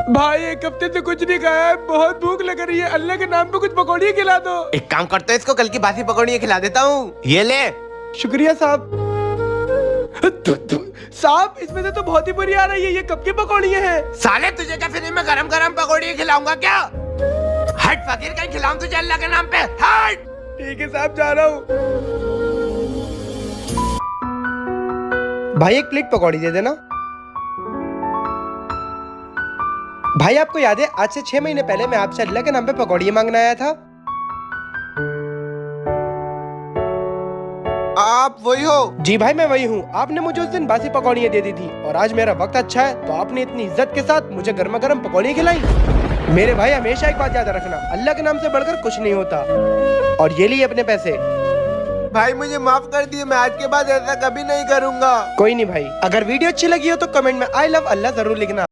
भाई एक हफ्ते से कुछ नहीं खाया है, बहुत भूख लग रही है। अल्लाह के नाम पे कुछ पकौड़ियाँ खिला दो। एक काम करते हैं, इसको कल की बासी पकौड़ियाँ खिला देता हूँ। ये ले। शुक्रिया साहब। साहब इसमें से तो बहुत ही बुरी आ रही है, ये कब की पकौड़ियाँ हैं? साले तुझे क्या फ्री में गरम गरम पकौड़ियाँ खिलाऊंगा क्या? हट फकीर, कहीं खिलाऊं तुझे अल्लाह के नाम पे। हट। ठीक है साहब, जा रहा हूँ। भाई एक प्लेट पकौड़ी दे देना। भाई आपको याद है आज से 6 महीने पहले मैं आपसे अल्लाह के नाम पे पकौड़ी मांगने आया था? आप वही हो? जी भाई मैं वही हूँ। आपने मुझे उस दिन बासी पकौड़ियाँ दे दी थी और आज मेरा वक्त अच्छा है तो आपने इतनी इज्जत के साथ मुझे गर्मा गर्म पकौड़ियाँ खिलाई। मेरे भाई हमेशा एक बात याद रखना, अल्लाह के नाम से बढ़कर कुछ नहीं होता। और ये लिए अपने पैसे। भाई मुझे माफ कर दिए, मैं आज के बाद ऐसा कभी नहीं करूँगा। कोई नहीं भाई, अगर वीडियो अच्छी लगी हो तो कमेंट में आई लव अल्लाह जरूर लिखना।